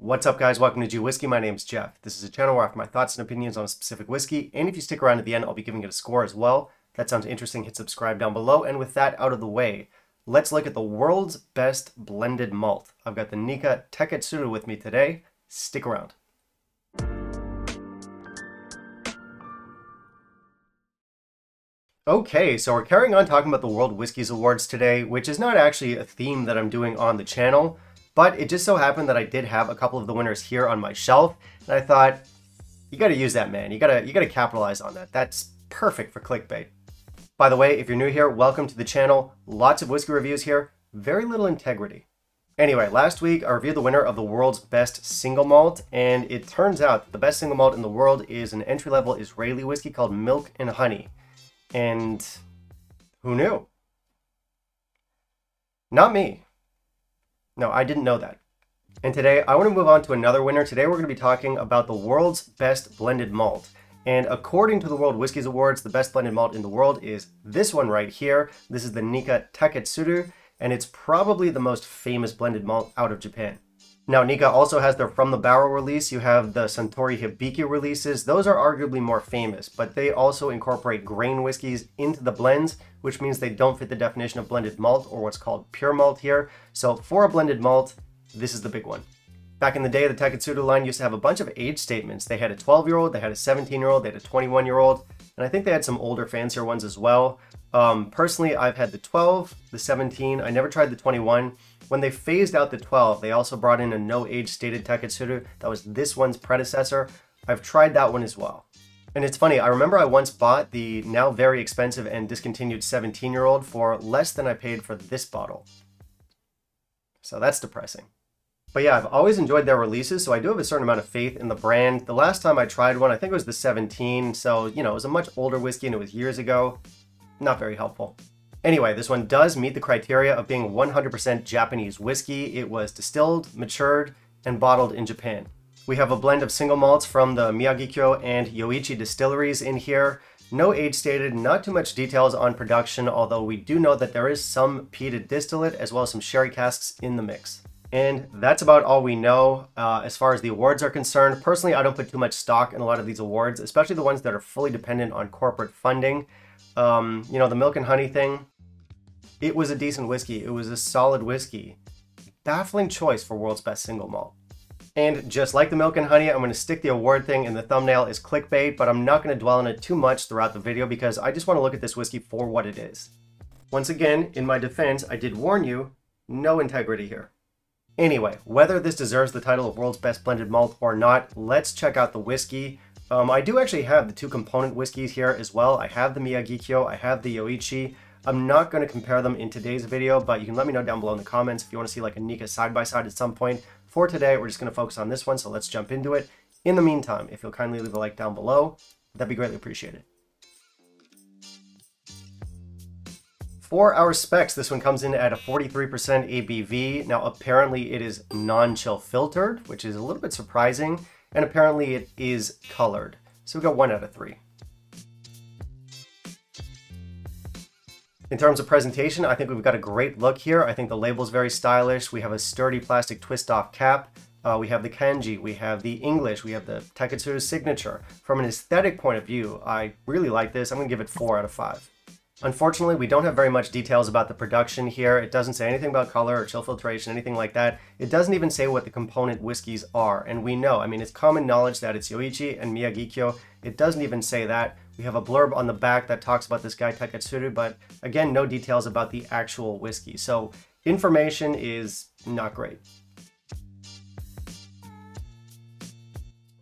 What's up, guys? Welcome to Whiskey. My name's Jeff. This is a channel where I offer my thoughts and opinions on a specific whiskey, and if you stick around at the end, I'll be giving it a score as well. If that sounds interesting, hit subscribe down below, and with that out of the way, let's look at the world's best blended malt. I've got the Nikka Taketsuru with me today. Stick around. Okay, so we're carrying on talking about the World Whiskies Awards today, which is not actually a theme that I'm doing on the channel, but it just so happened that I did have a couple of the winners here on my shelf, and I thought, you gotta use that, man. You gotta capitalize on that. That's perfect for clickbait. By the way, if you're new here, welcome to the channel. Lots of whiskey reviews here, very little integrity. Anyway, last week I reviewed the winner of the world's best single malt, and it turns out that the best single malt in the world is an entry-level Israeli whiskey called Milk and Honey. And who knew? Not me. No, I didn't know that. And today I want to move on to another winner. Today we're going to be talking about the world's best blended malt. And according to the World Whiskies Awards, the best blended malt in the world is this one right here. This is the Nikka Taketsuru, and it's probably the most famous blended malt out of Japan. Now, Nikka also has their From the Barrel release. You have the Suntory Hibiki releases. Those are arguably more famous, but they also incorporate grain whiskeys into the blends, which means they don't fit the definition of blended malt or what's called pure malt here. So for a blended malt, this is the big one. Back in the day, the Taketsuru line used to have a bunch of age statements. They had a 12-year-old, they had a 17-year-old, they had a 21-year-old, and I think they had some older fancier ones as well. Personally, I've had the 12, the 17, I never tried the 21. When they phased out the 12, they also brought in a no age stated Taketsuru. That was this one's predecessor. I've tried that one as well. And it's funny, I remember I once bought the now very expensive and discontinued 17-year-old for less than I paid for this bottle. So that's depressing. But yeah, I've always enjoyed their releases, so I do have a certain amount of faith in the brand. The last time I tried one, I think it was the 17, so, you know, it was a much older whiskey and it was years ago. Not very helpful. Anyway, this one does meet the criteria of being 100% Japanese whiskey. It was distilled, matured, and bottled in Japan. We have a blend of single malts from the Miyagikyo and Yoichi distilleries in here. No age stated, not too much details on production, although we do know that there is some peated distillate as well as some sherry casks in the mix. And that's about all we know as far as the awards are concerned. Personally, I don't put too much stock in a lot of these awards, especially the ones that are fully dependent on corporate funding. You know, the Milk and Honey thing, it was a decent whiskey. It was a solid whiskey. Baffling choice for world's best single malt. And just like the Milk and Honey, I'm going to stick the award thing in the thumbnail as clickbait, but I'm not going to dwell on it too much throughout the video because I just want to look at this whiskey for what it is. Once again, in my defense, I did warn you, no integrity here. Anyway, whether this deserves the title of world's best blended malt or not, let's check out the whiskey. I do actually have the two component whiskeys here as well. I have the Miyagikyo, I have the Yoichi. I'm not going to compare them in today's video, but you can let me know down below in the comments if you want to see like a Nikka side-by-side at some point. For today, we're just going to focus on this one, so let's jump into it. In the meantime, if you'll kindly leave a like down below, that'd be greatly appreciated. For our specs, this one comes in at a 43% ABV. Now, apparently it is non-chill filtered, which is a little bit surprising, and apparently it is colored. So we got 1 out of 3. In terms of presentation, I think we've got a great look here. I think the label is very stylish. We have a sturdy plastic twist-off cap. We have the kanji, we have the English, we have the Taketsuru signature. From an aesthetic point of view, I really like this. I'm going to give it 4 out of 5. Unfortunately, we don't have very much details about the production here. It doesn't say anything about color or chill filtration, anything like that. It doesn't even say what the component whiskeys are. And we know, I mean, it's common knowledge that it's Yoichi and Miyagikyo. It doesn't even say that. We have a blurb on the back that talks about this guy Taketsuru, but again, no details about the actual whiskey. So information is not great.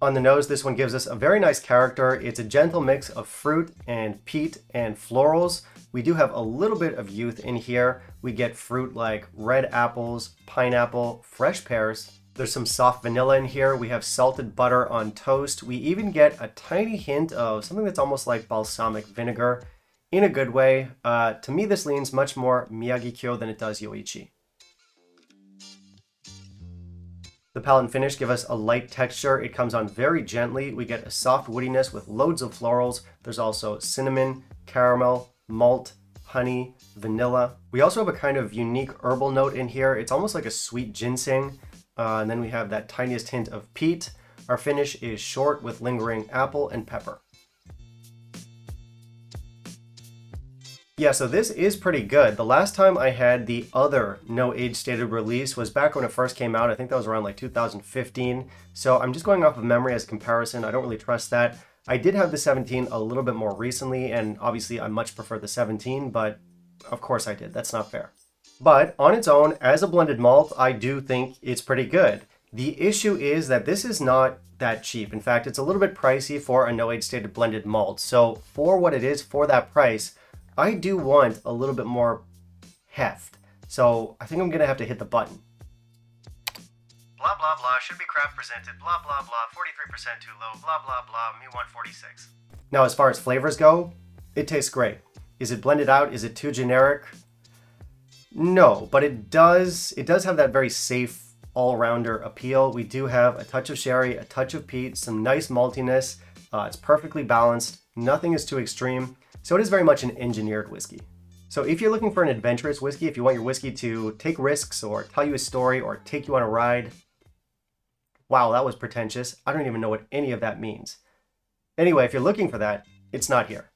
On the nose, this one gives us a very nice character. It's a gentle mix of fruit and peat and florals. We do have a little bit of youth in here. We get fruit like red apples, pineapple, fresh pears. There's some soft vanilla in here. We have salted butter on toast. We even get a tiny hint of something that's almost like balsamic vinegar in a good way. To me, this leans much more Miyagikyo than it does Yoichi. The palate and finish give us a light texture. It comes on very gently. We get a soft woodiness with loads of florals. There's also cinnamon, caramel, malt, honey, vanilla. We also have a kind of unique herbal note in here. It's almost like a sweet ginseng. And then we have that tiniest hint of peat. Our finish is short with lingering apple and pepper. Yeah, so this is pretty good. The last time I had the other no age stated release was back when it first came out. I think that was around like 2015. So I'm just going off of memory as a comparison. I don't really trust that. I did have the 17 a little bit more recently, and obviously I much prefer the 17, but of course I did. That's not fair. But on its own, as a blended malt, I do think it's pretty good. The issue is that this is not that cheap. In fact, it's a little bit pricey for a no age stated blended malt. So for what it is, for that price, I do want a little bit more heft. So I think I'm gonna have to hit the button. Blah, blah, blah, should be craft presented, blah, blah, blah, 43% too low, blah, blah, blah, me want 46. Now, as far as flavors go, it tastes great. Is it blended out? Is it too generic? No, but it does have that very safe all-rounder appeal. We do have a touch of sherry, a touch of peat, some nice maltiness. It's perfectly balanced. Nothing is too extreme. So it is very much an engineered whiskey. So if you're looking for an adventurous whiskey, if you want your whiskey to take risks or tell you a story or take you on a ride, wow, that was pretentious. I don't even know what any of that means. Anyway, if you're looking for that, it's not here.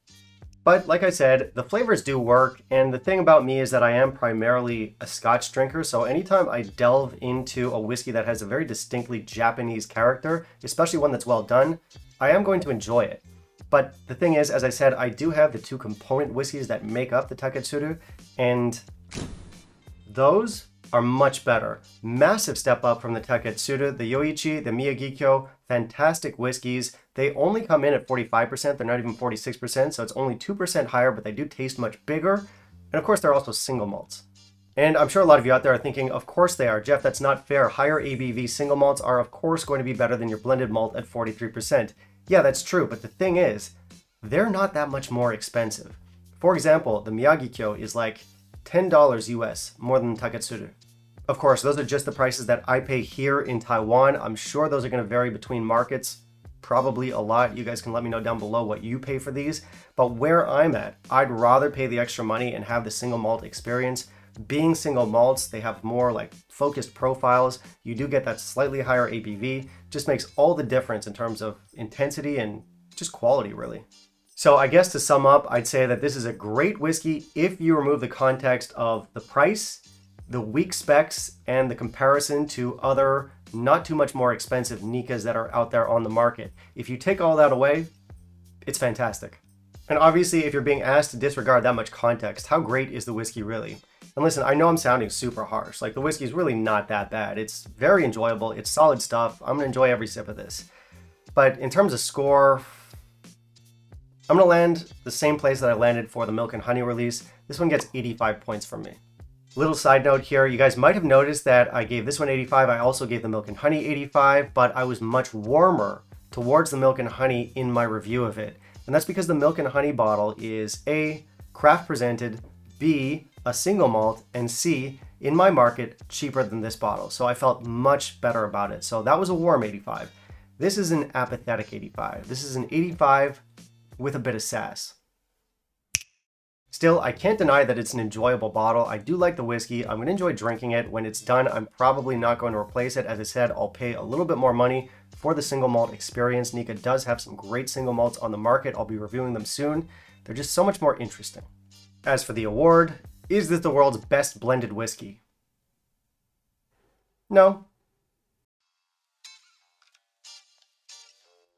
But like I said, the flavors do work, and the thing about me is that I am primarily a Scotch drinker, so anytime I delve into a whiskey that has a very distinctly Japanese character, especially one that's well done, I am going to enjoy it. But the thing is, as I said, I do have the two component whiskeys that make up the Taketsuru, and those are much better. Massive step up from the Taketsuru, the Yoichi, the Miyagikyo, fantastic whiskeys. They only come in at 45%, they're not even 46%, so it's only 2% higher, but they do taste much bigger. And of course, they're also single malts. And I'm sure a lot of you out there are thinking, of course they are. Jeff, that's not fair. Higher ABV single malts are of course going to be better than your blended malt at 43%. Yeah, that's true, but the thing is, they're not that much more expensive. For example, the Miyagikyo is like $10 US more than Taketsuru. Of course, those are just the prices that I pay here in Taiwan. I'm sure those are going to vary between markets, probably a lot. You guys can let me know down below what you pay for these. But where I'm at, I'd rather pay the extra money and have the single malt experience. Being single malts, they have more like focused profiles. You do get that slightly higher ABV. Just makes all the difference in terms of intensity and just quality, really. So I guess to sum up, I'd say that this is a great whiskey if you remove the context of the price, the weak specs, and the comparison to other not too much more expensive Nikkas that are out there on the market. If you take all that away, it's fantastic. And obviously, if you're being asked to disregard that much context, how great is the whiskey really? And listen, I know I'm sounding super harsh. Like, the whiskey is really not that bad. It's very enjoyable. It's solid stuff. I'm gonna enjoy every sip of this. But in terms of score, I'm gonna land the same place that I landed for the Milk and Honey release. This one gets 85 points from me. Little side note here, you guys might have noticed that I gave this one 85. I also gave the Milk and Honey 85, but I was much warmer towards the Milk and Honey in my review of it. And that's because the Milk and Honey bottle is A, craft presented, B, a single malt, and C, in my market, cheaper than this bottle. So I felt much better about it. So that was a warm 85. This is an apathetic 85. This is an 85 with a bit of sass. Still, I can't deny that it's an enjoyable bottle. I do like the whiskey. I'm gonna enjoy drinking it. When it's done, I'm probably not going to replace it. As I said, I'll pay a little bit more money for the single malt experience. Nikka does have some great single malts on the market. I'll be reviewing them soon. They're just so much more interesting. As for the award, is this the world's best blended whiskey? No.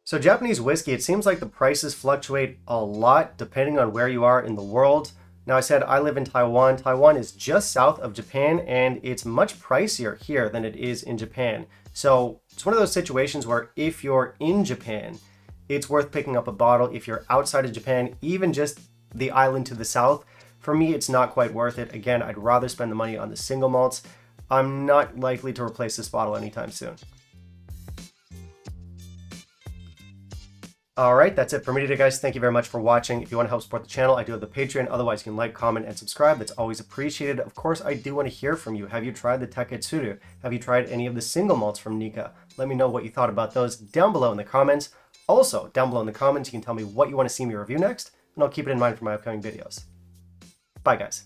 So Japanese whiskey, it seems like the prices fluctuate a lot depending on where you are in the world. Now, I said I live in Taiwan. Taiwan is just south of Japan, and it's much pricier here than it is in Japan. So it's one of those situations where if you're in Japan, it's worth picking up a bottle. If you're outside of Japan, even just the island to the south, for me, it's not quite worth it. Again, I'd rather spend the money on the single malts. I'm not likely to replace this bottle anytime soon. Alright, that's it for me today, guys. Thank you very much for watching. If you want to help support the channel, I do have the Patreon. Otherwise, you can like, comment, and subscribe. That's always appreciated. Of course, I do want to hear from you. Have you tried the Taketsuru? Have you tried any of the single malts from Nikka? Let me know what you thought about those down below in the comments. Also, down below in the comments, you can tell me what you want to see me review next, and I'll keep it in mind for my upcoming videos. Bye, guys.